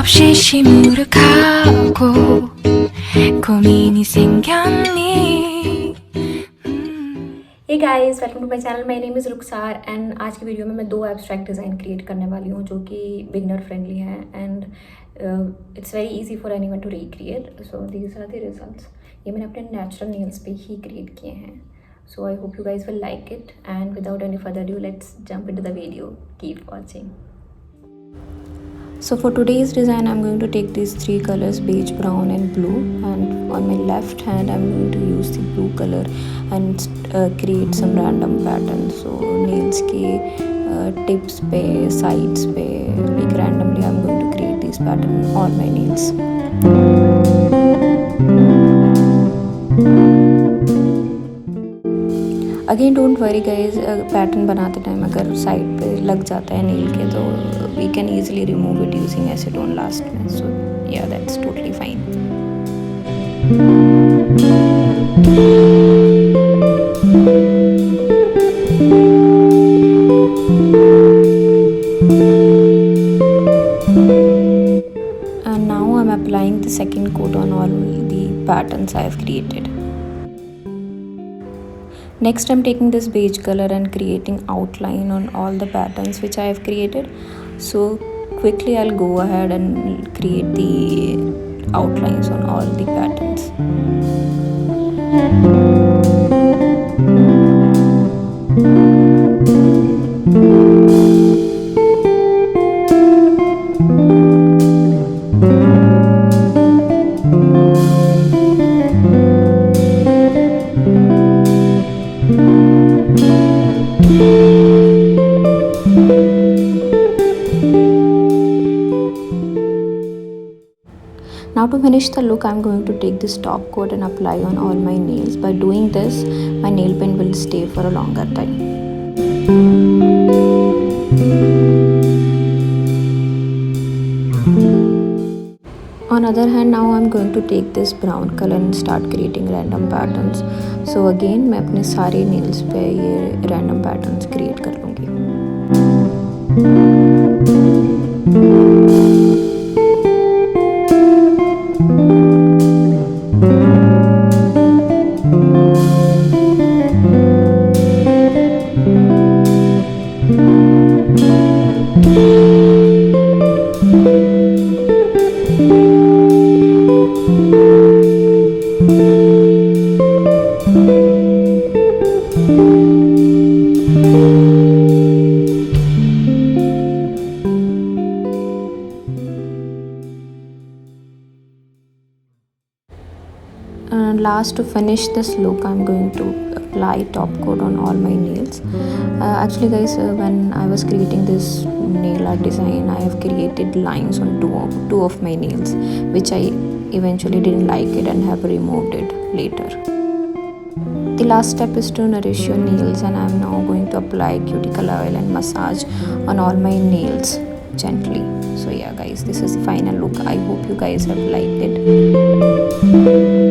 없이 시무룩하고 고민이 생겼니. Hey guys, welcome to my channel. My name is Rukhsar and आज की video में मैं दो एब्स्ट्रैक्ट डिज़ाइन क्रिएट करने वाली हूँ जो कि बिगनर फ्रेंडली हैं and it's very easy for anyone to recreate. So these are the results. ये मैंने अपने नेचुरल नेल्स पे ही क्रिएट किए हैं. So I hope you guys will like it and without any further due let's jump into the video. Keep watching. So for today's design I'm going to take these three colors, beige, brown and blue, and on my left hand I'm going to use the blue color and create some random patterns. So nails के tips पे, sides पे, like randomly I'm going to create this pattern on all my nails. Again don't worry guys, pattern बनाते time अगर side पे लग जाता है nail के तो we can easily remove it using acetone last में. So yeah that's totally fine. And now I am applying the second coat on all the patterns I have created. Next I'm taking this beige color and creating outline on all the patterns which I have created. So quickly I'll go ahead and create the outlines on all the patterns. Now to finish the look, I'm going to take this top coat and apply on all my nails. By doing this, my nail paint will stay for a longer time. On other hand, now I'm going to take this brown color and start creating random patterns. So again, मैं अपने सारे nails पे ये random patterns create कर लूँगी. Last, to finish this look, I'm going to apply top coat on all my nails. Actually guys, when I was creating this nail art design, I have created lines on two of my nails, which I eventually didn't like it and have removed it later. The last step is to nourish your nails, and I'm now going to apply cuticle oil and massage on all my nails gently. So yeah guys, this is the final look. I hope you guys have liked it.